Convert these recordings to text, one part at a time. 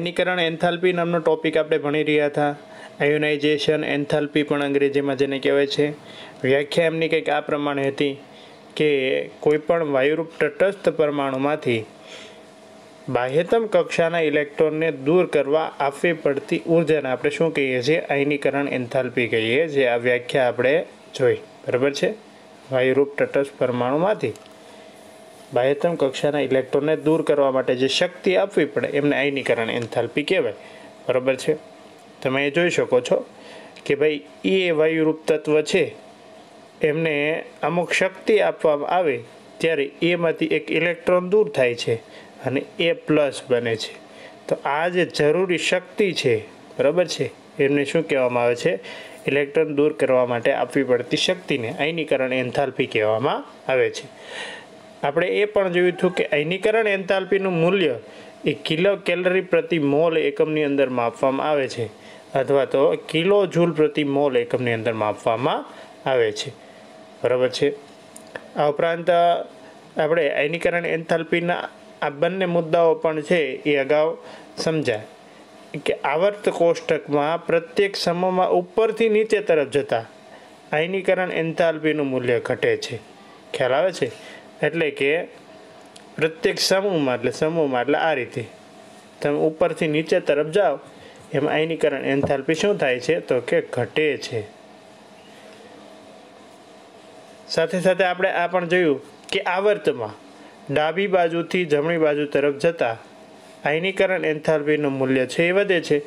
આયનીકરણ enthalpy નામનો topic આપણે ભણી રહ્યા હતા. આયોનાઇઝેશન એન્થાલ્પી પણ અંગ્રેજીમાં જેને કહેવાય છે. વ્યાખ્યા એમની કંઈક આ પ્રમાણે હતી કે કોઈપણ વાયુરૂપ તટસ્થ પરમાણુમાંથી બાહ્યતમ કક્ષાના ઇલેક્ટ્રોનને દૂર કરવા આપવી પડતી ઉર્જાને આપણે શું કહીએ છીએ? આયનીકરણ એન્થાલ્પી કહીએ. જે આ વ્યાખ્યા આપણે જોઈ, બરાબર છે. વાયુરૂપ તટસ્થ પરમાણુમાંથી બાહ્યતમ કક્ષાના ઇલેક્ટ્રોનને દૂર કરવા માટે જે શક્તિ આપવી પડે એમને આયનીકરણ એન્થાલ્પી કહેવાય, બરાબર છે. તમે એ જોઈ શકો છો કે ભાઈ એ વાયુરૂપ તત્વ છે એમને અમુક શક્તિ આપવામાં આવે ત્યારે એમાંથી એક ઇલેક્ટ્રોન દૂર થાય છે અને એ પ્લસ બને છે. તો આ જે જરૂરી શક્તિ છે, બરાબર છે, એમને શું કહેવામાં આવે છે? ઇલેક્ટ્રોન દૂર કરવા માટે આપવી પડતી શક્તિને આયનીકરણ એન્થાલ્પી કહેવામાં આવે છે. આપણે એ પણ જોયું હતું કે આયનીકરણ એન્થાલ્પીનું મૂલ્ય એ કિલો કેલરી પ્રતિ મોલ એકમની અંદર માપવામાં આવે છે અથવા તો કિલો જૂલ પ્રતિ મોલ એકમની અંદર માપવામાં આવે છે, બરાબર છે. આ ઉપરાંત આપણે આયનીકરણ એન્થાલ્પીના આ બંને મુદ્દાઓ પણ છે એ અગાઉ સમજ્યા કે આવર્ત કોષ્ટકમાં પ્રત્યેક સમૂહમાં ઉપરથી નીચે તરફ જતા આયનીકરણ એન્થાલ્પીનું મૂલ્ય ઘટે છે. ખ્યાલ આવે છે? એટલે કે પ્રત્યેક સમૂહમાં એટલે આ રીતે તમે ઉપરથી નીચે તરફ જાઓ એમાં આયનીકરણ એન્થાલ્પી શું થાય છે? તો કે ઘટે છે. સાથે સાથે આપણે આ પણ જોયું કે આવર્તમાં ડાબી બાજુથી જમણી બાજુ તરફ જતા આયનીકરણ એન્થાલ્પીનું મૂલ્ય છે એ વધે છે.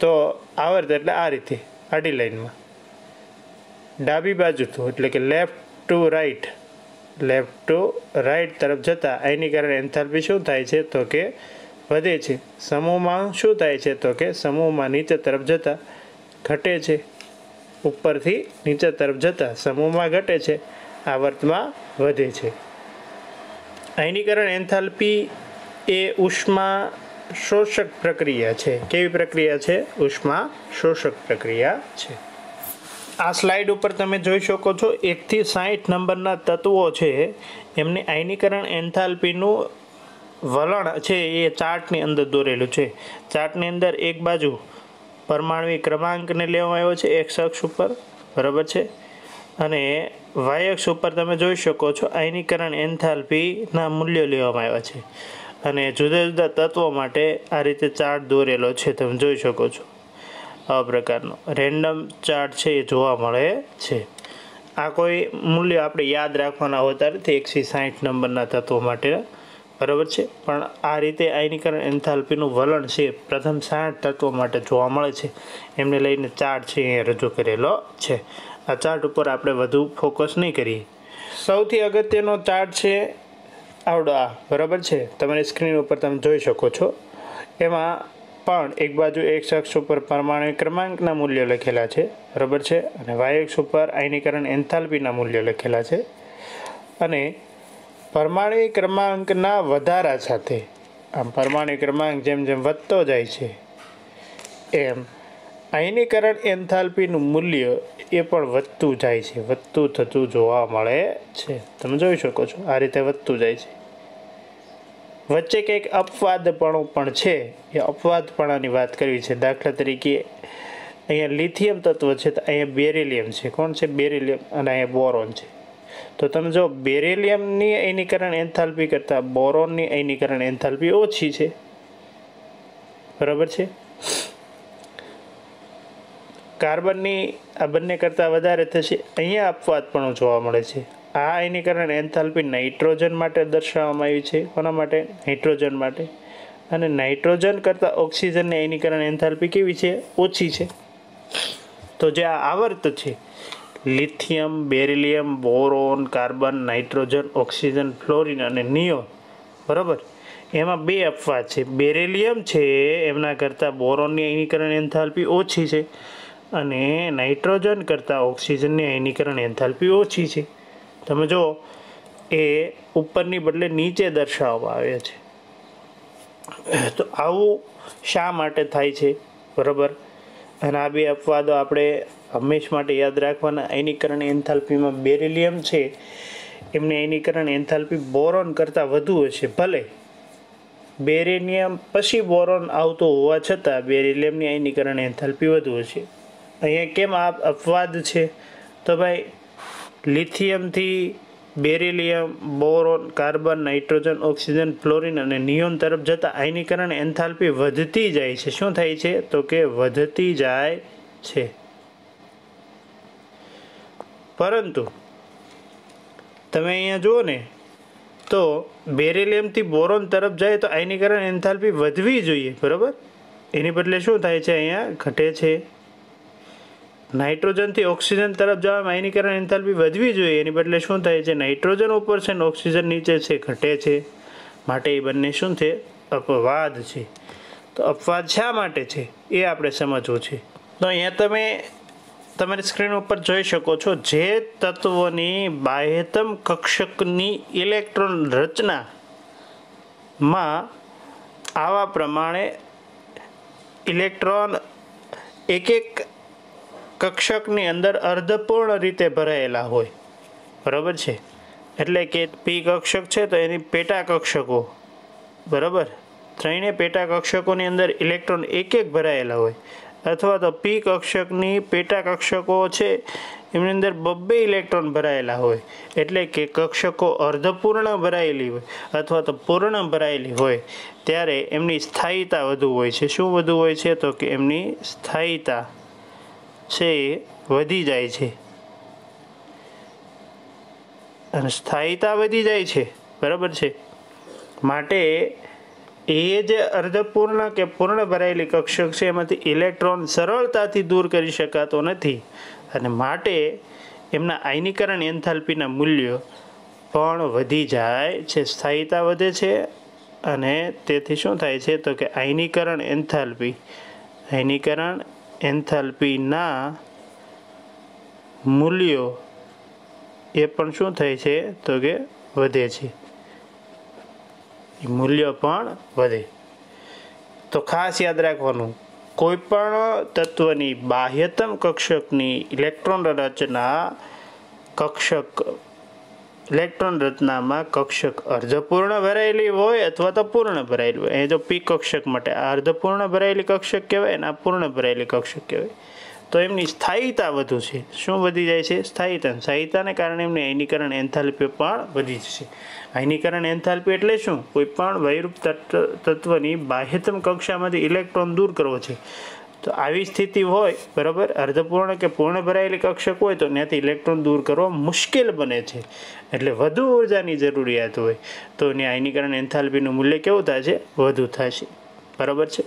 તો આવર્ત એટલે આ રીતે આડી લાઈનમાં ડાબી બાજુથી એટલે કે લેફ્ટ ટુ રાઈટ તરફ જતા આયનીકરણ એન્થાલ્પી શું થાય છે? તો કે વધે છે. સમૂહમાં શું થાય છે? તો કે સમૂહમાં નીચે તરફ જતા ઘટે છે. ઉપરથી નીચે તરફ જતા સમૂહમાં ઘટે છે, આવર્તમાં વધે છે. આયનીકરણ એન્થાલ્પી એ ઉષ્મા શોષક પ્રક્રિયા છે. કેવી પ્રક્રિયા છે? ઉષ્મા શોષક પ્રક્રિયા છે. આ સ્લાઇડ ઉપર તમે જોઈ શકો છો 1 થી 60 નંબરના તત્વો છે એમને આયનીકરણ એન્થાલ્પીનું વલણ છે એ ચાર્ટની અંદર દોરેલું છે. ચાર્ટની અંદર એક બાજુ પરમાણ્વીય ક્રમાંકને લેવામાં આવ્યો છે એક્સ અક્ષ ઉપર, બરાબર છે, અને વાય અક્ષ ઉપર તમે જોઈ શકો છો આયનીકરણ એન્થાલ્પીના મૂલ્યો લેવામાં આવ્યા છે. અને જુદા જુદા તત્વો માટે આ રીતે ચાર્ટ દોરેલો છે, તમે જોઈ શકો છો. આવા પ્રકારનો રેન્ડમ ચાર્ટ છે એ જોવા મળે છે. આ કોઈ મૂલ્ય આપણે યાદ રાખવાના હોતા નથી 1 થી 60 નંબરના તત્વો માટે, બરાબર છે. પણ આ રીતે આયનીકરણ એન્થાલ્પીનું વલણ છે પ્રથમ 60 તત્વો માટે જોવા મળે છે. એમને લઈને ચાર્ટ છે એ રજૂ કરેલો છે. આ ચાર્ટ ઉપર આપણે વધુ ફોકસ નહીં કરીએ. સૌથી અગત્યનો ચાર્ટ છે આવડો આ, બરાબર છે, તમારી સ્ક્રીન ઉપર તમે જોઈ શકો છો. એમાં પણ એક બાજુ એક્સ અક્ષ ઉપર પરમાણ્વીય ક્રમાંકના મૂલ્યો લખેલા છે, બરાબર છે, અને વાય અક્ષ ઉપર આયનીકરણ એન્થાલ્પીના મૂલ્યો લખેલા છે. અને પરમાણ્વીય ક્રમાંકના વધારા સાથે આમ પરમાણ્વીય ક્રમાંક જેમ જેમ વધતો જાય છે એમ આયનીકરણ એન્થાલ્પીનું મૂલ્ય એ પણ વધતું જાય છે, વધતું થતું જોવા મળે છે. તમે જોઈ શકો છો આ રીતે વધતું જાય છે. વચ્ચે કંઈક અપવાદપણું પણ છે, એ અપવાદપણાની વાત કરવી છે. દાખલા તરીકે અહીંયા લિથિયમ તત્વ છે તો અહીંયા બેરિલિયમ છે. કોણ છે? બેરિલિયમ. અને અહીંયા બોરોન છે. તો તમે જો બેરિલિયમની આયનીકરણ એન્થાલ્પી કરતાં બોરોનની આયનીકરણ એન્થાલ્પી ઓછી છે, બરાબર છે. કાર્બનની આ બંને કરતાં વધારે થશે. અહીંયા અપવાદપણું જોવા મળે છે. આ આયનીકરણ એન્થાલ્પી નાઇટ્રોજન માટે દર્શાવવામાં આવી છે. કોના માટે? નાઇટ્રોજન માટે. અને નાઇટ્રોજન કરતાં ઓક્સિજનની આયનીકરણ એન્થાલ્પી કેવી છે? ઓછી છે. તો જે આ આવર્ત છે lithium, beryllium, boron, carbon, nitrogen, oxygen, fluorine અને નિયોન, બરાબર, એમાં 2 અપવાદ છે. બેરિલિયમ છે એમના કરતાં બોરોનની આયનીકરણ એન્થાલ્પી ઓછી છે અને નાઇટ્રોજન કરતાં ઓક્સિજનની આયનીકરણ એન્થાલ્પી ઓછી છે. તમે જો એ ઉપરની બદલે નીચે દર્શાવવામાં આવે છે. તો આવું શા માટે થાય છે? બરાબર. અને આ 2 અપવાદો આપણે હંમેશ માટે યાદ રાખવાના. આયનીકરણ એન્થાલ્પીમાં બેરિલિયમ છે એમની આયનીકરણ એન્થાલ્પી બોરોન કરતાં વધુ હશે ભલે, બેરિલિયમ પછી બોરોન આવતો હોવા છતાં બેરિલિયમની આયનીકરણ એન્થાલ્પી વધુ હશે. અહીંયા કેમ આ અપવાદ છે? તો ભાઈ લિથિયમથી beryllium, boron, carbon, nitrogen, oxygen, fluorine અને નિયોન તરફ જતાં આયનીકરણ એન્થાલ્પી વધતી જાય છે. શું થાય છે? તો કે વધતી જાય છે. પરંતુ તમે અહીંયા જુઓ ને તો બેરિલિયમથી બોરોન તરફ જાય તો આયનીકરણ એન્થાલ્પી વધવી જોઈએ, બરાબર? એની બદલે શું થાય છે? અહીંયા ઘટે છે. નાઇટ્રોજનથી ઓક્સિજન તરફ જવામાં આયનીકરણ એન્થાલ્પી વધવી જોઈએ, એની બદલે શું થાય છે? નાઇટ્રોજન ઉપર છે ને ઓક્સિજન નીચે છે, ઘટે છે. માટે એ બંને શું છે? અપવાદ છે. તો અપવાદ શા માટે છે એ આપણે સમજવું છે. તો અહીંયા તમે તમારી સ્ક્રીન ઉપર જોઈ શકો છો, જે તત્વોની બાહ્યતમ કક્ષકની ઇલેક્ટ્રોન રચનામાં આવા પ્રમાણે ઇલેક્ટ્રોન એક કક્ષકની અંદર અર્ધપૂર્ણ રીતે ભરાયેલા હોય, બરાબર છે? એટલે કે પી કક્ષક છે તો એની પેટા કક્ષકો, બરાબર, ત્રણે પેટા કક્ષકોની અંદર ઇલેક્ટ્રોન એક ભરાયેલા હોય, અથવા તો પી કક્ષકની પેટા કક્ષકો છે એમની અંદર બબ્બે ઇલેક્ટ્રોન ભરાયેલા હોય, એટલે કે કક્ષકો અર્ધપૂર્ણ ભરાયેલી હોય અથવા તો પૂર્ણ ભરાયેલી હોય, ત્યારે એમની સ્થાયીતા વધુ હોય છે. શું વધુ હોય છે? તો કે એમની સ્થાયીતા છે એ વધી જાય છે. અને સ્થાયીતા વધી જાય છે, બરાબર છે? માટે એ જે અર્ધપૂર્ણ કે પૂર્ણ ભરાયેલી કક્ષક છે એમાંથી ઇલેક્ટ્રોન સરળતાથી દૂર કરી શકાતો નથી, અને માટે એમના આયનીકરણ એન્થાલ્પીના મૂલ્યો પણ વધી જાય છે. સ્થાયીતા વધે છે અને તેથી શું થાય છે? તો કે આયનીકરણ એન્થાલ્પીના મૂલ્યો એ પણ શું થાય છે? તો કે વધે છે. મૂલ્ય પણ વધે. તો ખાસ યાદ રાખવાનું, કોઈ પણ તત્વની બાહ્યતમ કક્ષકની ઇલેક્ટ્રોન રચનામાં કક્ષક અર્ધપૂર્ણ ભરાયેલી હોય અથવા તો પૂર્ણ ભરાયેલી હોય. અહીં જો પી કક્ષક માટે આ અર્ધપૂર્ણ ભરાયેલી કક્ષક કહેવાય અને આ પૂર્ણ ભરાયેલી કક્ષક કહેવાય. તો એમની સ્થાયીતા વધુ છે. શું વધી જાય છે? સ્થાયીતાને કારણે એમની આયનીકરણ એન્થાલ્પી પણ વધી જશે. આયનીકરણ એન્થાલ્પી એટલે શું? કોઈ પણ વૈરૂપ તત્વની બાહ્યતમ કક્ષામાંથી ઇલેક્ટ્રોન દૂર કરવો છે. તો આવી સ્થિતિ હોય, બરાબર, અર્ધપૂર્ણ કે પૂર્ણ ભરાયેલી કક્ષક હોય તો ત્યાંથી ઇલેક્ટ્રોન દૂર કરવો મુશ્કેલ બને છે. એટલે વધુ ઉર્જાની જરૂરિયાત હોય તો એની આયનીકરણ એન્થાલ્પીનું મૂલ્ય કેવું થાય છે? વધુ થશે, બરાબર છે?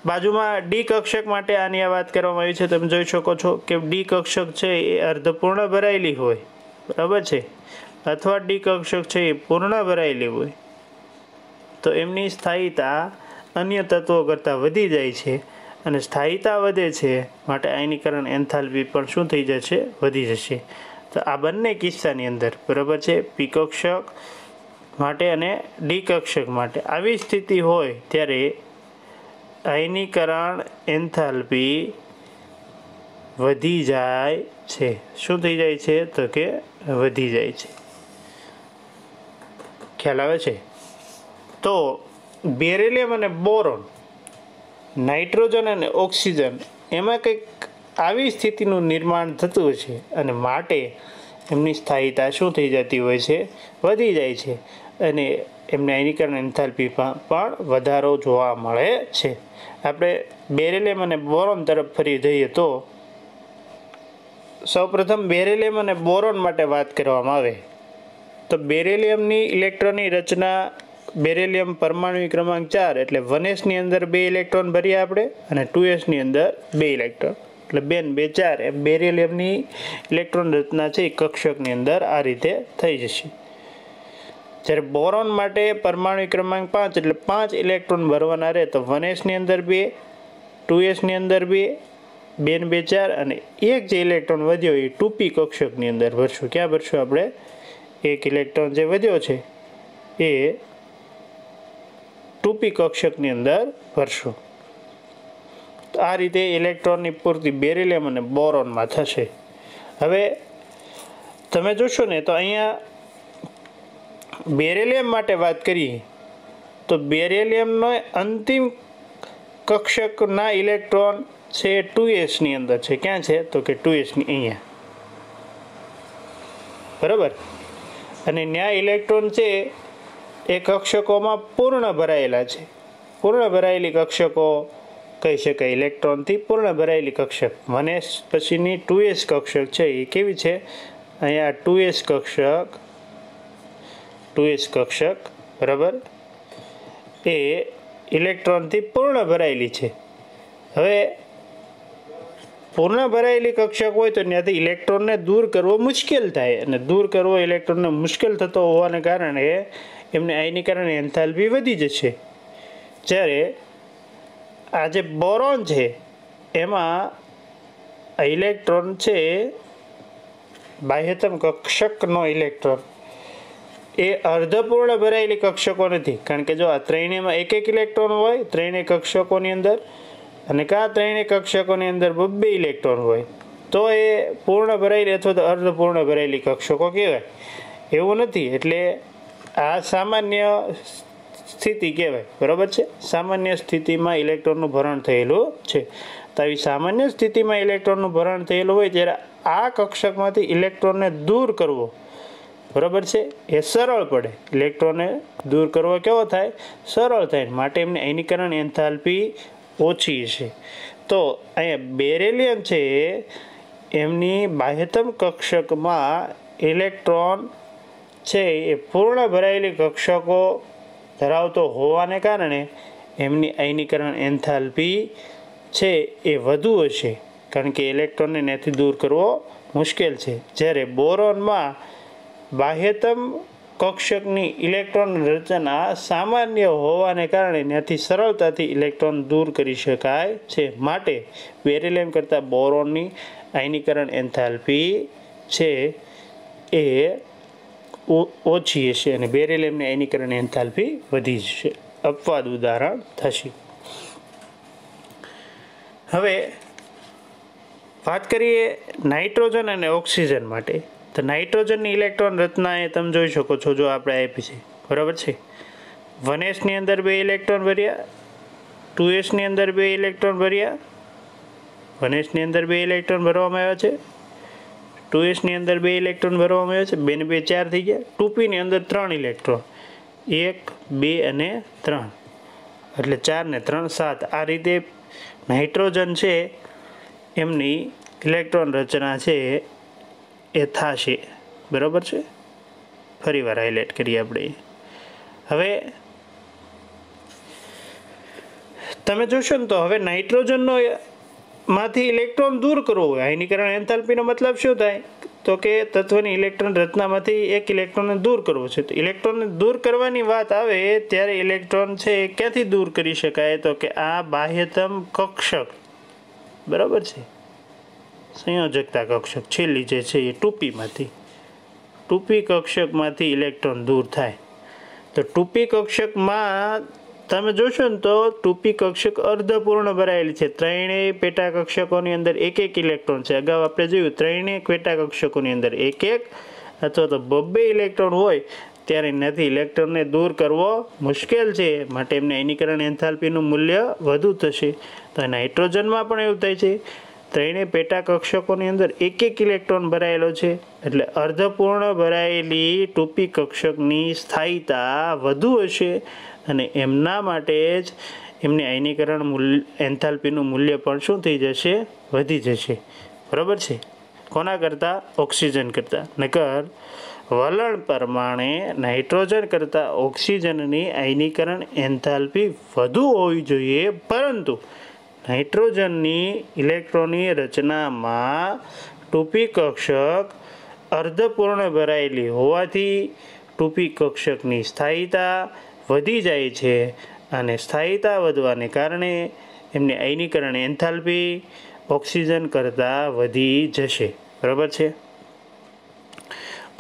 બાજુમાં ડી કક્ષક માટે આની વાત કરવામાં આવી છે. તમે જોઈ શકો છો કે ડી કક્ષક છે એ અર્ધપૂર્ણ ભરાયેલી હોય, બરાબર છે, અથવા ડી કક્ષક છે એ પૂર્ણ ભરાયેલી હોય, તો એમની સ્થાયીતા અન્ય તત્વો કરતાં વધી જાય છે. અને સ્થાયીતા વધે છે માટે આયનીકરણ એન્થાલ્પી પણ શું થઈ જશે? વધી જશે. તો આ બંને કિસ્સાની અંદર, બરાબર છે, પી કક્ષક માટે અને ડી કક્ષક માટે આવી સ્થિતિ હોય ત્યારે આયનીકરણ એન્થાલ્પી વધી જાય છે. શું થઈ જાય છે? તો કે વધી જાય છે. ખ્યાલ આવે છે? તો બેરિલિયમ અને બોરોન, નાઇટ્રોજન અને ઓક્સિજન, એમાં કંઈક આવી સ્થિતિનું નિર્માણ થતું છે અને માટે એમની સ્થાયીતા શું થઈ જતી હોય છે? વધી જાય છે. અને એમને આયનીકરણ એન્થાલ્પીમાં પણ વધારો જોવા મળે છે. આપણે બેરિલિયમ અને બોરોન તરફ ફરી જઈએ તો સૌપ્રથમ બેરિલિયમ અને બોરોન માટે વાત કરવામાં આવે તો બેરિલિયમની ઇલેક્ટ્રોનની રચના, બેરિલિયમ પરમાણુ ક્રમાંક 4 એટલે 1s ની અંદર 2 ઇલેક્ટ્રોન ભર્યા આપણે, અને 2s ની અંદર 2 ઇલેક્ટ્રોન, એટલે 2 ને 2 4 એમ બેરિલિયમની ઇલેક્ટ્રોન રચના છે એ કક્ષકની અંદર આ રીતે થઈ જશે. જ્યારે બોરોન માટે પરમાણુ ક્રમાંક 5 એટલે 5 ઇલેક્ટ્રોન ભરવાના રહે, તો 1s ની અંદર 2, 2s ની અંદર 2, 2 ને 2 4, અને એક જે ઇલેક્ટ્રોન વધ્યો એ 2p કક્ષકની અંદર ભરશું. ક્યાં ભરશું આપણે? એક ઇલેક્ટ્રોન જે વધ્યો છે એ 2p કક્ષકની અંદર ભરશું. તો આ રીતે ઇલેક્ટ્રોનની પૂર્તિ બેરિલિયમ અને બોરોનમાં થશે. હવે તમે જોશો ને તો અહીંયા બેરિલિયમ માટે વાત કરીએ તો બેરિલિયમનો અંતિમ કક્ષકના ઇલેક્ટ્રોન છે 2s ની અંદર છે. ક્યાં છે? તો કે 2s ની અહીંયા, બરાબર. અને ન્યા ઇલેક્ટ્રોન છે એ કક્ષકોમાં પૂર્ણ ભરાયેલા છે. પૂર્ણ ભરાયેલી કક્ષકો કહી શકાય, ઇલેક્ટ્રોનથી પૂર્ણ ભરાયેલી કક્ષક. 1s પછીની 2s કક્ષક છે એ કેવી છે? અહીંયા 2s કક્ષક, બરાબર, એ ઇલેક્ટ્રોનથી પૂર્ણ ભરાયેલી છે. હવે પૂર્ણ ભરાયેલી કક્ષક હોય તો ત્યાંથી ઇલેક્ટ્રોનને દૂર કરવો મુશ્કેલ થાય, અને દૂર કરવો ઇલેક્ટ્રોનને મુશ્કેલ થતો હોવાને કારણે એમને આયનીકરણ એન્થાલ્પી વધી જશે. જ્યારે આ જે બોરોન છે એમાં ઇલેક્ટ્રોન છે, બાહ્યતમ કક્ષકનો ઇલેક્ટ્રોન એ અર્ધપૂર્ણ ભરાયેલી કક્ષકો નથી. કારણ કે જો આ ત્રણેયમાં એક એક ઇલેક્ટ્રોન હોય ત્રણેય કક્ષકોની અંદર, અને ત્રણેય કક્ષકોની અંદર 2 ઇલેક્ટ્રોન હોય, તો એ પૂર્ણ ભરાયેલી અથવા તો અર્ધપૂર્ણ ભરાયેલી કક્ષકો કહેવાય. એવું નથી. એટલે આ સામાન્ય સ્થિતિ કહેવાય, બરાબર છે. સામાન્ય સ્થિતિમાં ઇલેક્ટ્રોનનું ભરણ થયેલું છે. તો આવી સામાન્ય સ્થિતિમાં ઇલેક્ટ્રોનનું ભરણ થયેલું હોય ત્યારે આ કક્ષકમાંથી ઇલેક્ટ્રોનને દૂર કરવો, બરાબર છે, એ સરળ પડે. ઇલેક્ટ્રોનને દૂર કરવો કેવો થાય? સરળ થાય. માટે એમને આયનીકરણ એન્થાલ્પી ઓછી છે. તો અહીંયા બેરિલિયમ છે એમની બાહ્યતમ કક્ષકમાં ઇલેક્ટ્રોન છે એ પૂર્ણ ભરાયેલી કક્ષકો ધરાવતો હોવાને કારણે એમની આયનીકરણ એન્થાલ્પી છે એ વધુ હશે, કારણ કે ઇલેક્ટ્રોનને ત્યાંથી દૂર કરવો મુશ્કેલ છે. જ્યારે બોરોનમાં બાહ્યતમ કક્ષકની ઇલેક્ટ્રોન રચના સામાન્ય હોવાને કારણે ત્યાંથી સરળતાથી ઇલેક્ટ્રોન દૂર કરી શકાય છે. માટે બેરિલિયમ કરતાં બોરોનની આયનીકરણ એન્થાલ્પી છે એ ઓછી હશે અને બેરિલિયમની આયનીકરણ એન્થાલ્પી વધી જશે. અપવાદ ઉદાહરણ થશે. હવે વાત કરીએ નાઇટ્રોજન અને ઓક્સિજન માટે. તો નાઇટ્રોજનની ઇલેક્ટ્રોન રચના એ તમે જોઈ શકો છો, જો આપણે આપી છે, બરાબર છે. 1s ની અંદર 2 ઇલેક્ટ્રોન ભર્યા, 2s ની અંદર 2 ઇલેક્ટ્રોન ભર્યા, 1s ની અંદર 2 ઇલેક્ટ્રોન ભરવામાં આવ્યા છે, 2s ની અંદર 2 ઇલેક્ટ્રોન ભરવામાં આવ્યા છે, 2 ને 2 4 થઈ ગયા. 2p ની અંદર 3 ઇલેક્ટ્રોન, 1 2 અને 3, એટલે 4 ને 3 7. આ રીતે નાઇટ્રોજન છે એમની ઇલેક્ટ્રોન રચના છે એ થશે, બરાબર છે. ફરી વાર હાઇલાઇટ કરીએ આપણે. હવે તમે જોશો ને તો હવે નાઇટ્રોજનનો માંથી ઇલેક્ટ્રોન દૂર કરવો હોય, આયનીકરણ એન્થાલ્પીનો મતલબ શું થાય? તો કે તત્વની ઇલેક્ટ્રોન રચનામાંથી એક ઇલેક્ટ્રોનને દૂર કરવો છે. તો ઇલેક્ટ્રોનને દૂર કરવાની વાત આવે ત્યારે ઇલેક્ટ્રોન છે એ ક્યાંથી દૂર કરી શકાય? તો કે આ બાહ્યતમ કક્ષક, બરાબર છે, સંયોજકતા કક્ષક છેલ્લી જે છે એ 2p કક્ષકમાંથી ઇલેક્ટ્રોન દૂર થાય. તો 2p કક્ષકમાં તમે જોશો ને તો 2p કક્ષક અર્ધપૂર્ણ ભરાયેલી છે. ત્રણેય પેટા કક્ષકોની અંદર એક એક ઇલેક્ટ્રોન છે. અગાઉ આપણે જોયું ત્રણેય પેટા કક્ષકોની અંદર એક એક અથવા તો 2 ઇલેક્ટ્રોન હોય ત્યારે એનાથી ઇલેક્ટ્રોનને દૂર કરવો મુશ્કેલ છે. માટે એમને આયનીકરણ એન્થાલ્પીનું મૂલ્ય વધુ થશે. તો નાઇટ્રોજનમાં પણ એવું થાય છે. ત્રણેય પેટા કક્ષકોની અંદર એક એક ઇલેક્ટ્રોન ભરાયેલો છે, એટલે અર્ધપૂર્ણ ભરાયેલી 2p કક્ષકની સ્થાયીતા વધુ હશે અને એમના માટે જ એમની આયનીકરણ એન્થાલ્પીનું મૂલ્ય પણ શું થઈ જશે? વધી જશે, બરાબર છે. કોના કરતાં? ઓક્સિજન કરતાં. નકર વલણ પ્રમાણે નાઇટ્રોજન કરતાં ઓક્સિજનની આયનીકરણ એન્થાલ્પી વધુ હોવી જોઈએ, પરંતુ નાઇટ્રોજનની ઇલેક્ટ્રોનની રચનામાં 2p કક્ષક અર્ધપૂર્ણ ભરાયેલી હોવાથી 2p કક્ષકની સ્થાયીતા વધી જાય છે અને સ્થાયીતા વધવાને કારણે એમની આયનીકરણ એન્થાલ્પી ઓક્સિજન કરતાં વધી જશે, બરાબર છે.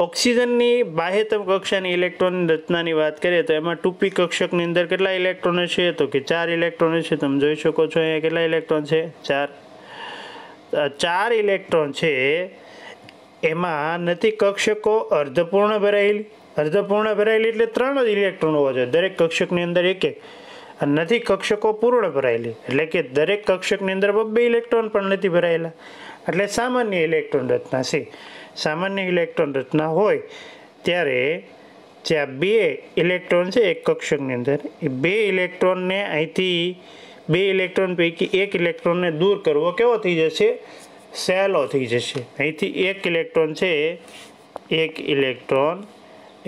ઓક્સિજનની બાહ્યતમ કક્ષાની ઇલેક્ટ્રોન રચનાની વાત કરીએ તો એમાં 2p કક્ષકની અંદર કેટલા ઇલેક્ટ્રોન છે? તો કે 4 ઇલેક્ટ્રોન છે. તમે જોઈ શકો છો અહીંયા કેટલા ઇલેક્ટ્રોન છે? 4 ઇલેક્ટ્રોન છે. એમાં નથી કક્ષકો અર્ધપૂર્ણ ભરાયેલી, અર્ધપૂર્ણ ભરાયેલી એટલે 3 જ ઇલેક્ટ્રોન હોવા જોઈએ દરેક કક્ષકની અંદર એક એક. અને નથી કક્ષકો પૂર્ણ ભરાયેલી એટલે કે દરેક કક્ષકની અંદર 2 ઇલેક્ટ્રોન પણ નથી ભરાયેલા એટલે સામાન્ય ઇલેક્ટ્રોન રચના છે. સામાન્ય ઇલેક્ટ્રોન રચના હોય ત્યારે જે આ 2 ઇલેક્ટ્રોન છે એક કક્ષકની અંદર એ 2 ઇલેક્ટ્રોનને અહીંથી 2 ઇલેક્ટ્રોન પૈકી 1 ઇલેક્ટ્રોનને દૂર કરવો કેવો થઈ જશે? સહેલો થઈ જશે. અહીંથી 1 ઇલેક્ટ્રોન છે 1 ઇલેક્ટ્રોન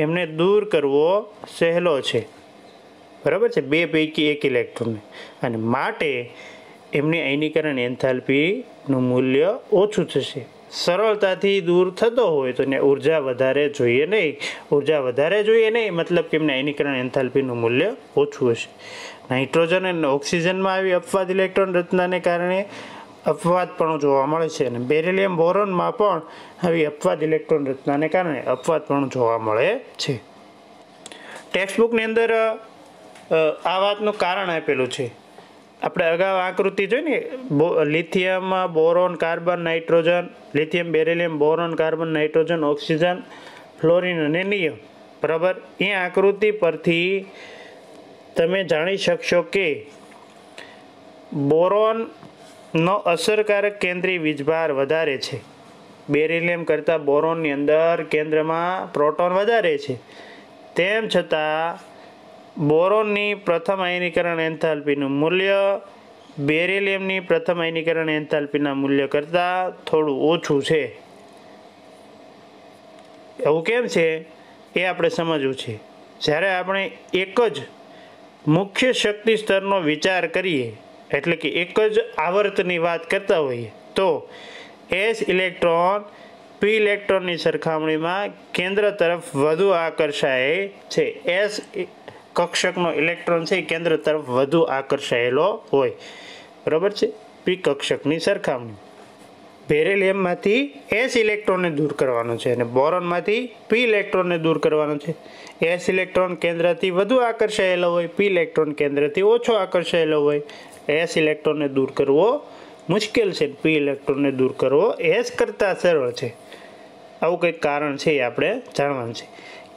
એમને દૂર કરવો સહેલો છે. બરાબર છે? 2 પૈકી 1 ઇલેક્ટ્રોનને. અને માટે એમની આયનીકરણ એન્થાલ્પીનું મૂલ્ય ઓછું થશે. સરળતાથી દૂર થતો હોય તો એને ઉર્જા વધારે જોઈએ નહીં. ઉર્જા વધારે જોઈએ નહીં મતલબ કે એમને આયનીકરણ એન્થાલ્પીનું મૂલ્ય ઓછું હશે. નાઇટ્રોજન અને ઓક્સિજનમાં આવી અપવાદ ઇલેક્ટ્રોન રચનાને કારણે અપવાદપણું જોવા મળે છે. અને બેરિલિયમ બોરોનમાં પણ આવી અપવાદ ઇલેક્ટ્રોન રચનાને કારણે અપવાદપણું જોવા મળે છે. ટેક્સ્ટબુકની અંદર આ વાતનું કારણ આપેલું છે. આપણે અગાઉ આકૃતિ જોઈ ને lithium boron carbon nitrogen, lithium beryllium boron carbon nitrogen oxygen fluorine અને નિયમ. બરાબર? એ આકૃતિ પરથી તમે જાણી શકશો કે બોરોનનો અસરકારક કેન્દ્રીય વીજભાર વધારે છે. બેરિલિયમ કરતાં બોરોનની અંદર કેન્દ્રમાં પ્રોટોન વધારે છે. તેમ છતાં બોરોનની પ્રથમ આયનીકરણ એન્થાલ્પીનું મૂલ્ય બેરિલિયમની પ્રથમ આયનીકરણ એન્થાલ્પીના મૂલ્ય કરતાં થોડું ઓછું છે. એવું કેમ છે એ આપણે સમજવું છે. જ્યારે આપણે એક જ મુખ્ય શક્તિ સ્તરનો વિચાર કરીએ એટલે કે એક જ આવર્તની વાત કરતા હોઈએ તો S ઇલેક્ટ્રોન P ઇલેક્ટ્રોનની સરખામણીમાં કેન્દ્ર તરફ વધુ આકર્ષાય છે. S કક્ષકનો ઇલેક્ટ્રોન છે કેન્દ્ર તરફ વધુ આકર્ષાયેલો હોય. બરાબર છે? P કક્ષકની સરખામણી. બેરિલિયમમાંથી S ઇલેક્ટ્રોનને દૂર કરવાનો છે અને બોરોનમાંથી P ઇલેક્ટ્રોનને દૂર કરવાનો છે. S ઇલેક્ટ્રોન કેન્દ્રથી વધુ આકર્ષાયેલો હોય, P ઇલેક્ટ્રોન કેન્દ્રથી ઓછો આકર્ષાયેલો હોય. S ઇલેક્ટ્રોનને દૂર કરવો મુશ્કેલ છે, P ઇલેક્ટ્રોનને દૂર કરવો S કરતાં સરળ છે. આવું કંઈક કારણ છે એ આપણે જાણવાનું છે.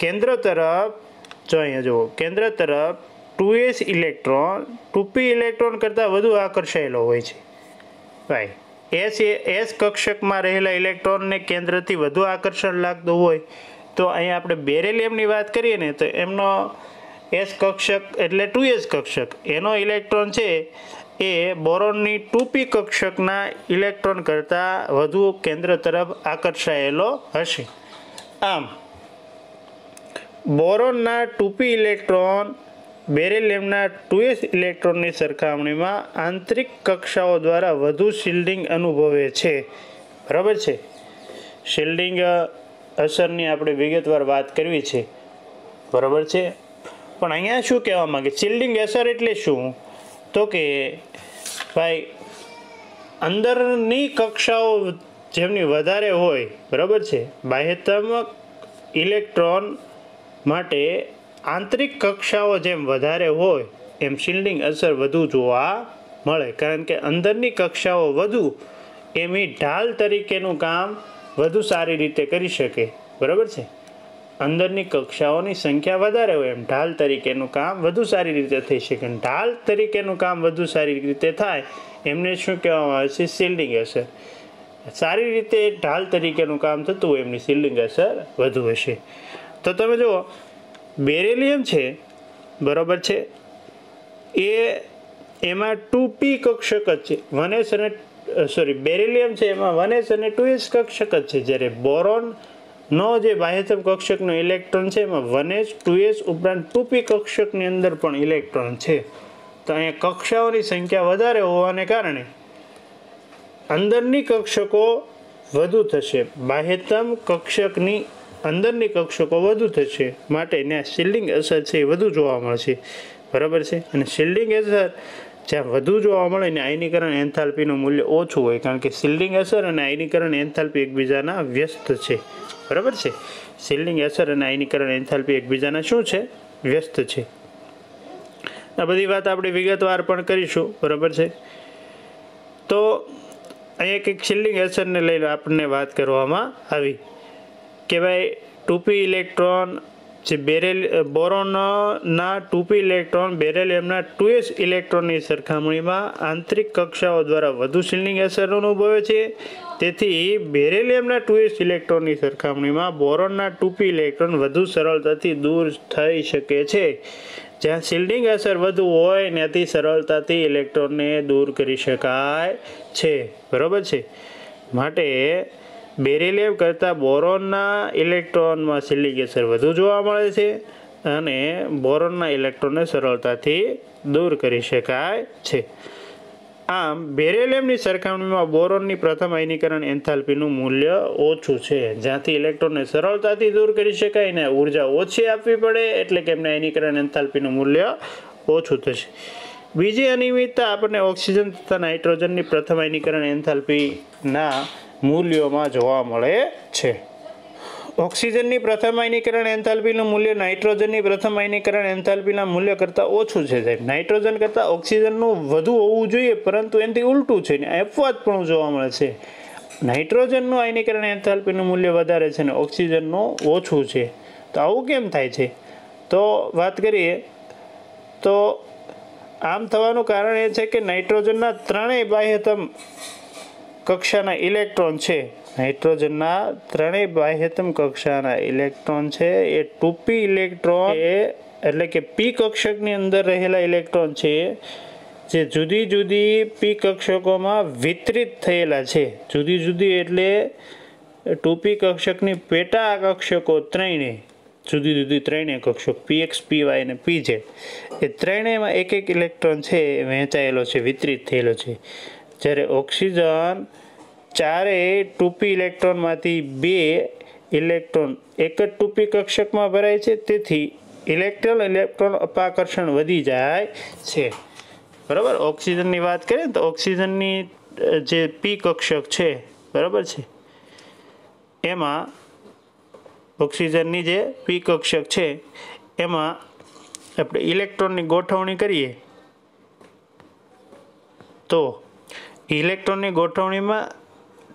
કેન્દ્ર તરફ જો અહીંયા જુઓ, કેન્દ્ર તરફ 2s ઇલેક્ટ્રોન 2p ઇલેક્ટ્રોન કરતાં વધુ આકર્ષાયેલો હોય છે. ભાઈ S કક્ષકમાં રહેલા ઇલેક્ટ્રોનને કેન્દ્રથી વધુ આકર્ષણ લાગતું હોય તો અહીંયા આપણે બેરિલિયમની વાત કરીએ ને તો એમનો S કક્ષક એટલે 2s કક્ષક એનો ઇલેક્ટ્રોન છે એ બોરોનની 2p કક્ષકના ઇલેક્ટ્રોન કરતાં વધુ કેન્દ્ર તરફ આકર્ષાયેલો હશે. આમ બોરોનના 2p ઇલેક્ટ્રોન બેરિલિયમના 2s ઇલેક્ટ્રોનની સરખામણીમાં આંતરિક કક્ષાઓ દ્વારા વધુ શિલ્ડિંગ અનુભવે છે. બરાબર છે? શિલ્ડિંગ અસરની આપણે વિગતવાર વાત કરવી છે. બરાબર છે? પણ અહીંયા શું કહેવા માંગે? શિલ્ડિંગ અસર એટલે શું? તો કે ભાઈ અંદરની કક્ષાઓ જેમની વધારે હોય, બરાબર છે, બાહ્યતમ ઇલેક્ટ્રોન માટે આંતરિક કક્ષાઓ જેમ વધારે હોય એમ શિલ્ડિંગ અસર વધુ જોવા મળે. કારણ કે અંદરની કક્ષાઓ વધુ એમની ઢાલ તરીકેનું કામ વધુ સારી રીતે કરી શકે. બરાબર છે? અંદરની કક્ષાઓની સંખ્યા વધારે હોય એમ ઢાલ તરીકેનું કામ વધુ સારી રીતે થઈ શકે. ઢાલ તરીકેનું કામ વધુ સારી રીતે થાય એમને શું કહેવામાં આવે છે? શિલ્ડિંગ અસર. સારી રીતે ઢાલ તરીકેનું કામ થતું હોય એમની શિલ્ડિંગ અસર વધુ હશે. તો તમે જુઓ બેરિલિયમ છે, બરાબર છે, એમાં 2p કક્ષક જ છે. 1s અને બેરિલિયમ છે એમાં 1s અને 2s કક્ષક જ છે. જ્યારે બોરોનનો જે બાહ્યતમ કક્ષકનો ઇલેક્ટ્રોન છે એમાં 1s 2s ઉપરાંત 2p કક્ષકની અંદર પણ ઇલેક્ટ્રોન છે. તો અહીંયા કક્ષાઓની સંખ્યા વધારે હોવાને કારણે અંદરની કક્ષકો વધુ થશે. બાહ્યતમ કક્ષકની અંદરની કક્ષકો વધુ થશે માટે ત્યાં શિલ્ડિંગ અસર છે એ વધુ જોવા મળશે. બરાબર છે? અને શિલ્ડિંગ અસર જ્યાં વધુ જોવા મળે ને આયનીકરણ એન્થાલ્પીનું મૂલ્ય ઓછું હોય. કારણ કે શિલ્ડિંગ અસર અને આયનીકરણ એન્થાલ્પી એકબીજાના વ્યસ્ત છે. બરાબર છે? શિલ્ડિંગ અસર અને આયનીકરણ એન્થાલ્પી એકબીજાના શું છે? વ્યસ્ત છે. આ બધી વાત આપણે વિગતવાર પણ કરીશું. બરાબર છે? તો અહીંયા કંઈક શિલ્ડિંગ અસરને લઈને આપણને વાત કરવામાં આવી કે ભાઈ 2p ઇલેક્ટ્રોન જે બોરોનના 2p ઇલેક્ટ્રોન બેરિલિયમના 2s ઇલેક્ટ્રોનની સરખામણીમાં આંતરિક કક્ષાઓ દ્વારા વધુ શિલ્ડિંગ અસર અનુભવે છે. તેથી બેરિલિયમના 2s ઇલેક્ટ્રોનની સરખામણીમાં બોરોનના 2p ઇલેક્ટ્રોન વધુ સરળતાથી દૂર થઈ શકે છે. જ્યાં શિલ્ડિંગ અસર વધુ હોય ત્યાંથી સરળતાથી ઇલેક્ટ્રોનને દૂર કરી શકાય છે. બરાબર છે. માટે બેરિલિયમ કરતાં બોરોનના ઇલેક્ટ્રોનમાં શિલ્ડિંગ અસર વધુ જોવા મળે છે અને બોરોનના ઇલેક્ટ્રોનને સરળતાથી દૂર કરી શકાય છે. આમ બેરિલિયમની સરખામણીમાં બોરોનની પ્રથમ આયનીકરણ એન્થાલ્પીનું મૂલ્ય ઓછું છે. જ્યાંથી ઇલેક્ટ્રોનને સરળતાથી દૂર કરી શકાય ને ઉર્જા ઓછી આપવી પડે એટલે કે એમને આયનીકરણ એન્થાલ્પીનું મૂલ્ય ઓછું થશે. બીજી અનિયમિતતા આપણને ઓક્સિજન તથા નાઇટ્રોજનની પ્રથમ આયનીકરણ એન્થાલ્પીના મૂલ્યોમાં જોવા મળે છે. ઓક્સિજનની પ્રથમ આયનીકરણ એન્થાલ્પીનું મૂલ્ય નાઇટ્રોજનની પ્રથમ આયનીકરણ એન્થાલ્પીના મૂલ્ય કરતાં ઓછું છે. સાહેબ, નાઇટ્રોજન કરતાં ઓક્સિજનનું વધુ હોવું જોઈએ પરંતુ એનાથી ઉલટું છે ને અપવાદ પણ જોવા મળે છે. નાઇટ્રોજનનું આયનીકરણ એન્થાલ્પીનું મૂલ્ય વધારે છે અને ઓક્સિજનનું ઓછું છે. તો આવું કેમ થાય છે? તો વાત કરીએ તો આમ થવાનું કારણ એ છે કે નાઇટ્રોજનના ત્રણેય બાહ્યતમ કક્ષાના ઇલેક્ટ્રોન છે. નાઇટ્રોજનના ત્રણેય બાહ્યતમ કક્ષાના ઇલેક્ટ્રોન છે એ 2p ઇલેક્ટ્રોન એટલે કે p કક્ષકની અંદર રહેલા ઇલેક્ટ્રોન છે જે જુદી જુદી p કક્ષકોમાં વિતરિત થયેલા છે. જુદી જુદી એટલે 2p કક્ષકની પેટા કક્ષકો ત્રણેય જુદી જુદી ત્રણેય કક્ષકો px py અને pz એ ત્રણેયમાં એક એક ઇલેક્ટ્રોન છે વહેંચાયેલો છે, વિતરિત થયેલો છે. જ્યારે ઓક્સિજન ચારેય 2p ઇલેક્ટ્રોનમાંથી 2 ઇલેક્ટ્રોન એક જ 2p કક્ષકમાં ભરાય છે. તેથી ઇલેક્ટ્રોન અપાકર્ષણ વધી જાય છે. બરાબર. ઓક્સિજનની વાત કરીએ તો ઓક્સિજનની જે p કક્ષક છે, બરાબર છે, એમાં ઓક્સિજનની જે p કક્ષક છે એમાં આપણે ઇલેક્ટ્રોનની ગોઠવણી કરીએ તો ઇલેક્ટ્રોનની ગોઠવણીમાં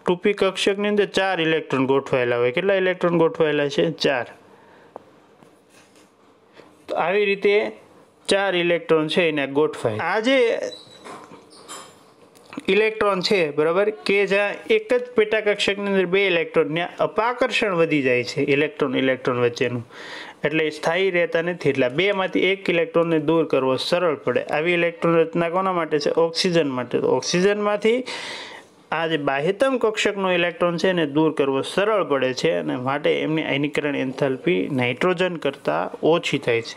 2p કક્ષકની અંદર 4 ઇલેક્ટ્રોન ગોઠવાયેલા હોય. કેટલા ઇલેક્ટ્રોન ગોઠવાયેલા છે? 4. તો આવી રીતે 4 ઇલેક્ટ્રોન છે એને ગોઠવાય. આ જે ઇલેક્ટ્રોન છે, બરાબર, કે જ્યાં એક જ પેટા કક્ષકની અંદર 2 ઇલેક્ટ્રોન, ત્યાં અપાકર્ષણ વધી જાય છે ઇલેક્ટ્રોન વચ્ચેનું, એટલે સ્થાયી રહેતા નથી. એટલે બેમાંથી એક ઇલેક્ટ્રોનને દૂર કરવો સરળ પડે. આવી ઇલેક્ટ્રોન રચના કોના માટે છે? ઓક્સિજન માટે. તો ઓક્સિજનમાંથી આ જે બાહ્યતમ કક્ષકનો ઇલેક્ટ્રોન છે એને દૂર કરવો સરળ પડે છે અને માટે એમની આયનીકરણ એન્થાલ્પી નાઇટ્રોજન કરતાં ઓછી થાય છે.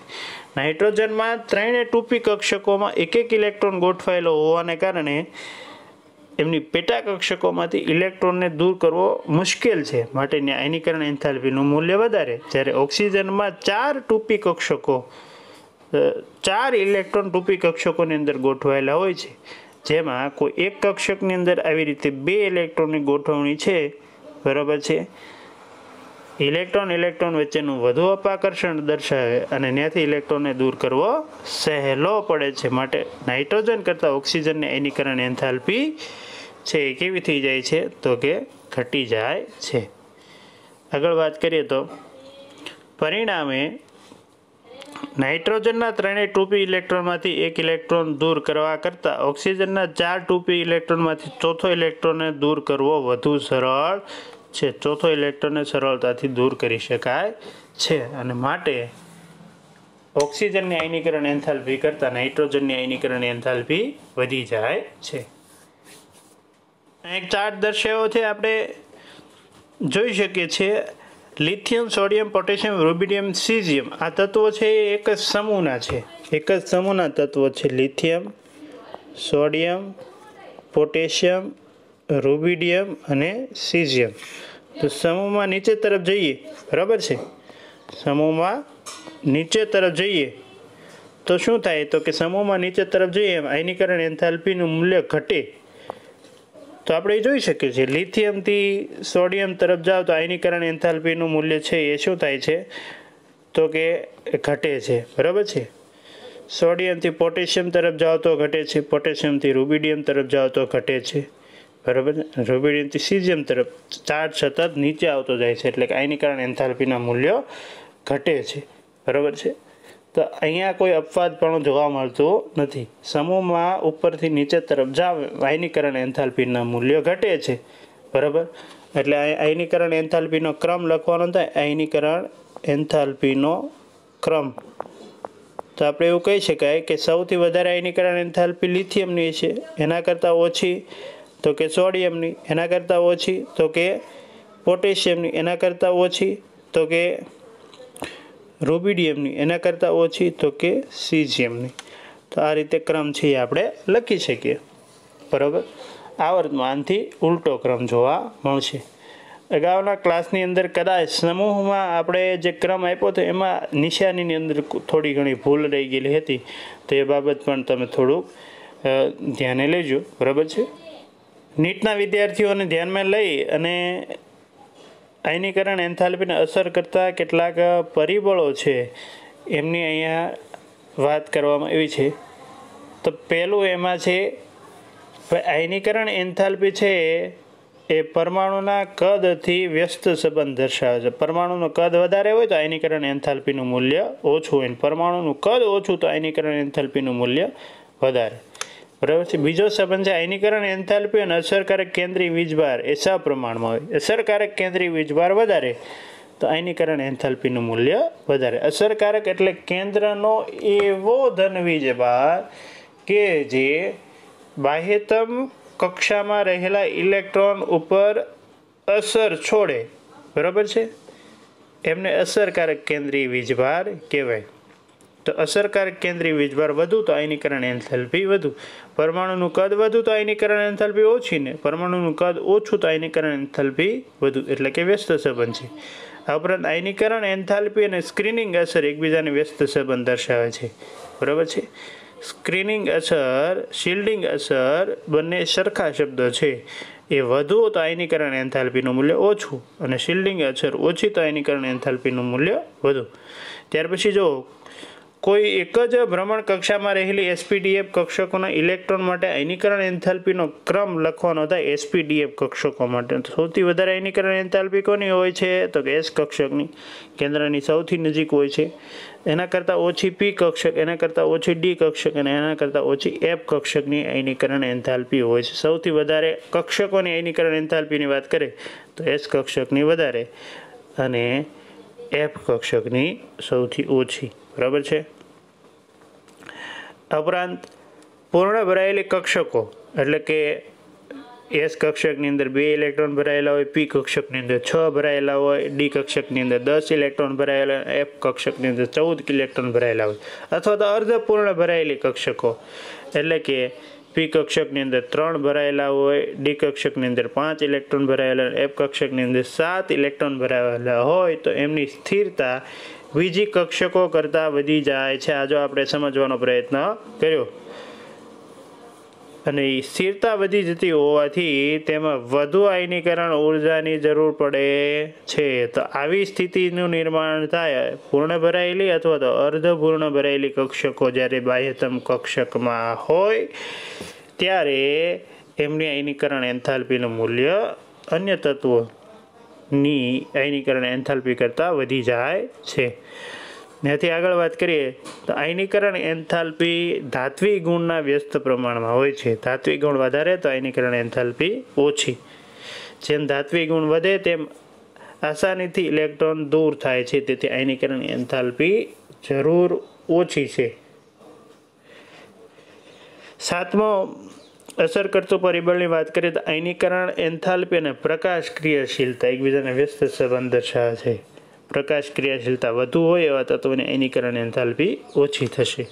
નાઇટ્રોજનમાં ત્રણેય 2p કક્ષકોમાં એક એક ઇલેક્ટ્રોન ગોઠવાયેલો હોવાને કારણે એમની પેટા કક્ષકોમાંથી ઇલેક્ટ્રોનને દૂર કરવો મુશ્કેલ છે. માટેની આયનીકરણ એન્થાલ્પીનું મૂલ્ય વધારે. જ્યારે ઓક્સિજનમાં 4 2p કક્ષકો 4 ઇલેક્ટ્રોન 2p કક્ષકોની અંદર ગોઠવાયેલા હોય છે, જેમાં કોઈ એક કક્ષકની અંદર આવી રીતે 2 ઇલેક્ટ્રોનની ગોઠવણી છે, બરાબર છે, ઇલેક્ટ્રોન વચ્ચેનું વધુ અપાકર્ષણ દર્શાવે અને ત્યાંથી ઇલેક્ટ્રોનને દૂર કરવો સહેલો પડે છે. માટે નાઇટ્રોજન કરતાં ઓક્સિજનની આયનીકરણ એન્થાલ્પી છે એ કેવી થઈ જાય છે? તો કે ઘટી જાય છે. આગળ વાત કરીએ તો પરિણામે નાઇટ્રોજનના ત્રણેય 2p ઇલેક્ટ્રોનમાંથી એક ઇલેક્ટ્રોન દૂર કરવા કરતાં ઓક્સિજનના 4 2p ઇલેક્ટ્રોનમાંથી ચોથો ઇલેક્ટ્રોનને દૂર કરવો વધુ સરળ છે. ચોથો ઇલેક્ટ્રોનને સરળતાથી દૂર કરી શકાય છે અને માટે ઓક્સિજનની આયનીકરણ એન્થાલ્પી કરતાં નાઇટ્રોજનની આયનીકરણ એન્થાલ્પી વધી જાય છે. એક ચાર્ટ દર્શાવ્યો છે, આપણે જોઈ શકીએ છીએ. Lithium, sodium, potassium, rubidium, caesium આ તત્વો છે એ એક જ સમૂહના છે. એક જ સમૂહના તત્વો છે. લિથિયમ, સોડિયમ, પોટેશિયમ, રૂબિડિયમ અને સીઝિયમ. તો સમૂહમાં નીચે તરફ જઈએ, બરાબર છે, સમૂહમાં નીચે તરફ જઈએ તો શું થાય? તો કે સમૂહમાં નીચે તરફ જઈએ એમ આયનીકરણ એન્થાલ્પીનું મૂલ્ય ઘટે. તો આપણે જોઈ શકીએ છીએ લિથિયમથી સોડિયમ તરફ જાઓ તો આયનીકરણ એન્થાલ્પીનું મૂલ્ય છે એ શું થાય છે? તો કે ઘટે છે, બરાબર છે. સોડિયમથી પોટેશિયમ તરફ જાઓ તો ઘટે છે, પોટેશિયમથી રૂબિડિયમ તરફ જાઓ તો ઘટે છે, બરાબર. રૂબિડિયમથી સીઝિયમ તરફ ચાર્ટ સતત નીચે આવતો જાય છે, એટલે કે આયનીકરણ એન્થાલ્પીના મૂલ્યો ઘટે છે. બરાબર છે। તો અહીંયા કોઈ અપવાદ પણ જોવા મળતું નથી। સમૂહમાં ઉપરથી નીચે તરફ જાવ આયનીકરણ એન્થાલ્પીના મૂલ્યો ઘટે છે, બરાબર। એટલે આયનીકરણ એન્થાલ્પીનો ક્રમ લખવાનો થાય, આયનીકરણ એન્થાલ્પીનો ક્રમ। તો આપણે એવું કહી શકાય કે સૌથી વધારે આયનીકરણ એન્થાલ્પી લિથિયમની છે, એના કરતાં ઓછી તો કે સોડિયમની, એના કરતાં ઓછી તો કે પોટેશિયમની, એના કરતાં ઓછી તો કે રૂબિડિયમની, એના કરતાં ઓછી તો કે સીઝિયમની। તો આ રીતે ક્રમ છે એ આપણે લખી શકીએ, બરાબર। આવર્તમાં આનાથી ઉલટો ક્રમ જોવા મળશે। અગાઉના ક્લાસની અંદર કદાચ સમૂહમાં આપણે જે ક્રમ આપ્યો હતો એમાં નિશાનીની અંદર થોડી ઘણી ભૂલ રહી ગયેલી હતી, તો એ બાબત પણ તમે થોડુંક ધ્યાને લેજો, બરાબર છે। નીટના વિદ્યાર્થીઓને ધ્યાનમાં લઈ અને આયનીકરણ એન્થાલ્પીને અસર કરતા કેટલાક પરિબળો છે એમની અહીંયા વાત કરવામાં આવી છે। તો પહેલું એમાં છે આયનીકરણ એન્થાલ્પી છે એ પરમાણુના કદથી વ્યસ્ત સંબંધ દર્શાવે છે। પરમાણુનું કદ વધારે હોય તો આયનીકરણ એન્થાલ્પીનું મૂલ્ય ઓછું હોય, પરમાણુનું કદ ઓછું તો આયનીકરણ એન્થાલ્પીનું મૂલ્ય વધારે, બરાબર છે। બીજો સંબંધ છે આયનીકરણ એન્થાલ્પી અને અસરકારક કેન્દ્રીય વીજભાર એ સપ્રમાણમાં હોય। અસરકારક કેન્દ્રીય વીજભાર વધારે તો આયનીકરણ એન્થાલ્પીનું મૂલ્ય વધારે। અસરકારક એટલે કેન્દ્રનો એવો ધન વીજભાર કે જે બાહ્યતમ કક્ષામાં રહેલા ઇલેક્ટ્રોન ઉપર અસર છોડે, બરાબર છે, એમને અસરકારક કેન્દ્રીય વીજભાર કહેવાય। તો અસરકારક કેન્દ્રીય વીજભાર વધુ તો આયનીકરણ એન્થાલ્પી વધુ, પરમાણુનું કદ વધુ તો આયનીકરણ એન્થાલ્પી ઓછી, ને પરમાણુનું કદ ઓછું તો આયનીકરણ એન્થાલ્પી વધુ, એટલે કે વ્યસ્ત સંબંધ છે। આ ઉપરાંત આયનીકરણ એન્થાલ્પી અને સ્ક્રીનિંગ અસર એકબીજાને વ્યસ્ત સંબંધ દર્શાવે છે, બરાબર છે। સ્ક્રીનિંગ અસર, શિલ્ડિંગ અસર બંને સરખા શબ્દો છે। એ વધુ તો આયનીકરણ એન્થાલ્પીનું મૂલ્ય ઓછું અને શિલ્ડિંગ અસર ઓછી તો આયનીકરણ એન્થાલ્પીનું મૂલ્ય વધુ। ત્યાર પછી જો કોઈ એક જ ભ્રમણ કક્ષામાં રહેલી એસપીડીએફ કક્ષકોના ઇલેક્ટ્રોન માટે આયનીકરણ એન્થાલ્પીનો ક્રમ લખવાનો થાય એસપીડીએફ કક્ષકો માટે, સૌથી વધારે આયનીકરણ એન્થાલ્પી કોની હોય છે તો કે એસ કક્ષકની, કેન્દ્રની સૌથી નજીક હોય છે। એના કરતાં ઓછી પી કક્ષક, એના કરતાં ઓછી ડી કક્ષક અને એના કરતાં ઓછી એફ કક્ષકની આયનીકરણ એન્થાલ્પી હોય છે। સૌથી વધારે કક્ષકોની આયનીકરણ એન્થાલ્પીની વાત કરીએ તો એસ કક્ષકની વધારે અને એફ કક્ષકની સૌથી ઓછી, બરાબર છે। ઉપરાંત પૂર્ણ ભરાયેલી કક્ષકો એટલે કે એસ કક્ષકની અંદર 2 ઇલેક્ટ્રોન ભરાયેલા હોય, પી કક્ષકની અંદર 6 ભરાયેલા હોય, ડી કક્ષકની અંદર 10 ઇલેક્ટ્રોન ભરાયેલા હોય, એફ કક્ષકની અંદર 14 ઇલેક્ટ્રોન ભરાયેલા હોય, અથવા તો અર્ધપૂર્ણ ભરાયેલી કક્ષકો એટલે કે પી કક્ષકની અંદર 3 ભરાયેલા હોય, ડી કક્ષકની અંદર 5 ઇલેક્ટ્રોન ભરાયેલા હોય, એફ કક્ષકની અંદર 7 ઇલેક્ટ્રોન ભરાયેલા હોય તો એમની સ્થિરતા બીજી કક્ષકો કરતાં વધી જાય છે। આ જો આપણે સમજવાનો પ્રયત્ન કર્યો અને સ્થિરતા વધી જતી હોવાથી તેમાં વધુ આયનીકરણ ઉર્જાની જરૂર પડે છે। તો આવી સ્થિતિનું નિર્માણ થાય પૂર્ણ ભરાયેલી અથવા તો અર્ધપૂર્ણ ભરાયેલી કક્ષકો જ્યારે બાહ્યતમ કક્ષકમાં હોય ત્યારે એમની આયનીકરણ એન્થાલ્પીનું મૂલ્ય અન્ય તત્વોની આયનીકરણ એન્થાલ્પી કરતાં વધી જાય છે। ત્યાંથી આગળ વાત કરીએ તો આયનીકરણ એન્થાલ્પી ધાત્વિક ગુણના વ્યસ્ત પ્રમાણમાં હોય છે। ધાત્વિક ગુણ વધારે તો આયનીકરણ એન્થાલ્પી ઓછી। જેમ ધાત્વિક ગુણ વધે તેમ આસાનીથી ઇલેક્ટ્રોન દૂર થાય છે, તેથી આયનીકરણ એન્થાલ્પી જરૂર ઓછી છે। સાતમો અસર કરતું પરિબળની વાત કરીએ તો આયનીકરણ એન્થાલ્પી અને પ્રકાશ ક્રિયાશીલતા એકબીજાને વ્યસ્ત સંબંધ દર્શાવે છે। પ્રકાશ ક્રિયાશીલતા વધુ હોય એવા તત્વોની આયનીકરણ એન્થાલ્પી ઓછી થશે।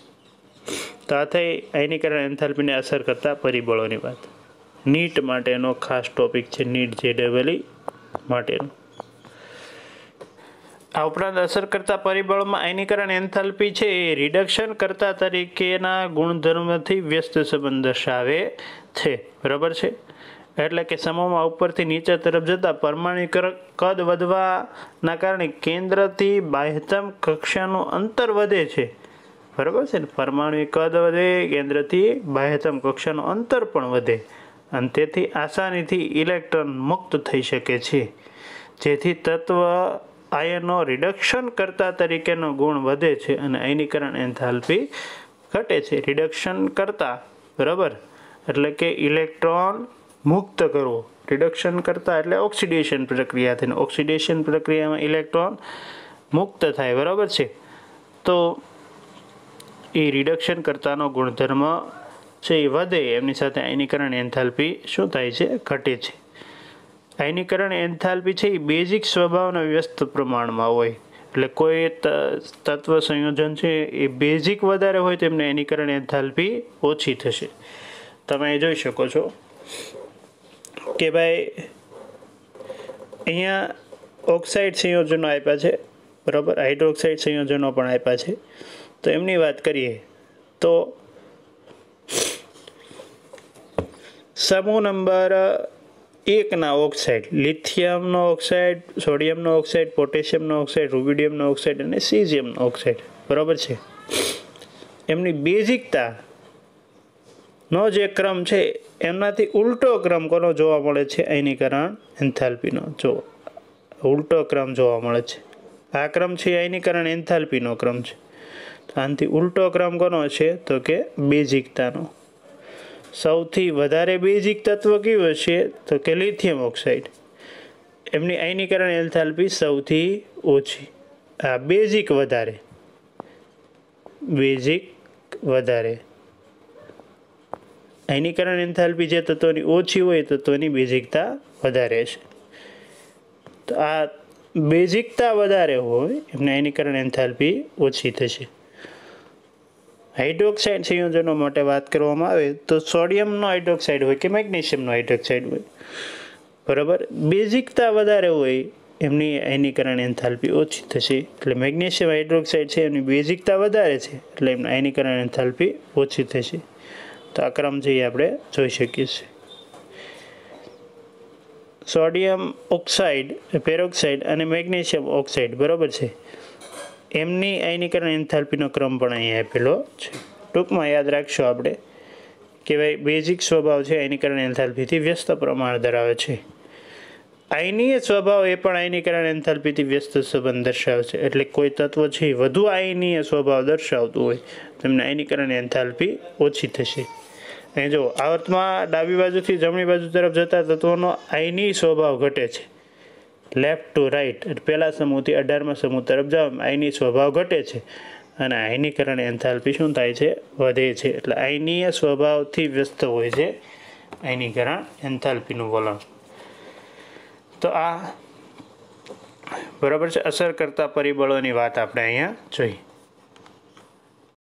તો આ થઈ આયનીકરણ એન્થાલ્પીને અસર કરતા પરિબળોની વાત। નીટ માટેનો ખાસ ટોપિક છે, નીટ JEE માટેનો। આ ઉપરાંત અસર કરતા પરિબળોમાં આયનીકરણ એન્થાલ્પી છે એ રિડક્શન કરતા તરીકેના ગુણધર્મથી વ્યસ્ત સંબંધ દર્શાવે છે, બરાબર છે। એટલે કે સમૂહમાં ઉપરથી નીચે તરફ જતા પરમાણુ કદ વધવાના કારણે કેન્દ્રથી બાહ્યતમ કક્ષાનું અંતર વધે છે, બરાબર છે ને। પરમાણુ કદ વધે, કેન્દ્રથી બાહ્યતમ કક્ષાનું અંતર પણ વધે અને તેથી આસાનીથી ઇલેક્ટ્રોન મુક્ત થઈ શકે છે, જેથી તત્વ આયનો રિડક્શન કરતા તરીકેનો ગુણ વધે છે અને આયનીકરણ એન્થાલ્પી ઘટે છે. રિડક્શન કરતા, બરાબર, એટલે કે ઇલેક્ટ્રોન મુક્ત કરવો. રિડક્શન કરતા એટલે ઓક્સિડેશન પ્રક્રિયા થઈને ઓક્સિડેશન પ્રક્રિયામાં ઇલેક્ટ્રોન મુક્ત થાય, બરાબર છે. તો એ રિડક્શન કરતાનો ગુણધર્મ છે એ વધે, એમની સાથે આયનીકરણ એન્થાલ્પી શું થાય છે? ઘટે છે. આયનીકરણ એન્થાલ્પી છે એ બેઝિક સ્વભાવના વ્યસ્ત પ્રમાણમાં હોય. એટલે કોઈ તત્વ સંયોજન છે એ બેઝિક વધારે હોય તો એમને આયનીકરણ એન્થાલ્પી ઓછી થશે. તમે જોઈ શકો છો કે ભાઈ અહીંયા ઓક્સાઇડ સંયોજનો આપ્યા છે, બરાબર, હાઇડ્રોક્સાઇડ સંયોજનો પણ આપ્યા છે. તો એમની વાત કરીએ તો સમૂહ નંબર 1ના ઓક્સાઇડ, લિથિયમનો ઓક્સાઇડ, સોડિયમનો ઓક્સાઇડ, પોટેશિયમનો ઓક્સાઇડ, રૂબિડિયમનો ઓક્સાઇડ અને સીઝિયમનો ઓક્સાઇડ, બરાબર છે. એમની બેઝિકતાનો જે ક્રમ છે એમનાથી ઉલટો ક્રમ કોનો જોવા મળે છે? આયનીકરણ એન્થાલ્પીનો ઉલટો ક્રમ જોવા મળે છે. આ ક્રમ છે આયનીકરણ એન્થાલ્પીનો ક્રમ છે. આનાથી ઉલટો ક્રમ કોનો છે? તો કે બેઝિકતાનો. સૌથી વધારે બેઝિક તત્વ કયું હશે? તો કે લિથિયમ ઓક્સાઇડ. એમની આયનીકરણ એન્થાલ્પી સૌથી ઓછી. આ બેઝિક વધારે આયનીકરણ એન્થાલ્પી જે તત્વની ઓછી હોય તત્વની બેઝિકતા વધારે છે. તો આ બેઝિકતા વધારે હોય એમને આયનીકરણ એન્થાલ્પી ઓછી થશે. હાઇડ્રોક્સાઇડ સંયોજનો માટે વાત કરવામાં આવે તો સોડિયમનો હાઇડ્રોક્સાઇડ હોય કે મેગ્નેશિયમનો હાઇડ્રોક્સાઇડ હોય, બરાબર, બેઝિકતા વધારે હોય એમની આયનીકરણ એન્થાલ્પી ઓછી થશે. એટલે મેગ્નેશિયમ હાઇડ્રોક્સાઇડ છે એમની બેઝિકતા વધારે છે એટલે એમની આયનીકરણ એન્થાલ્પી ઓછી થશે. તો આ ક્રમ છે એ આપણે જોઈ શકીએ છીએ. સોડિયમ ઓક્સાઇડ, પેરોક્સાઇડ અને મેગ્નેશિયમ ઓક્સાઇડ, બરાબર છે, એમની આયનીકરણ એન્થાલ્પીનો ક્રમ પણ અહીંયા આપેલો છે. ટૂંકમાં યાદ રાખશો આપણે કે ભાઈ બેઝિક સ્વભાવ છે આયનીકરણ એન્થાલ્પીથી વ્યસ્ત પ્રમાણ ધરાવે છે. આયનીય સ્વભાવ એ પણ આયનીકરણ એન્થાલ્પીથી વ્યસ્ત સંબંધ દર્શાવે છે. એટલે કોઈ તત્વ છે વધુ આયનીય સ્વભાવ દર્શાવતું હોય તો એમને આયનીકરણ એન્થાલ્પી ઓછી થશે. અહીં જો આવર્તમાં ડાબી બાજુથી જમણી બાજુ તરફ જતા તત્વોનો આયનીય સ્વભાવ ઘટે છે. લેફ્ટ ટુ રાઇટ, પહેલા સમૂહથી 18મા સમૂહ તરફ જાવ આયનીય સ્વભાવ ઘટે છે અને આયનીકરણ એન્થાલ્પી શું થાય છે? વધે છે. એટલે આયનીય સ્વભાવથી વ્યસ્ત હોય છે આયનીકરણ એન્થાલ્પીનું વલણ. તો આ બરાબર છે. અસર કરતા પરિબળોની વાત આપણે અહીંયા જોઈ.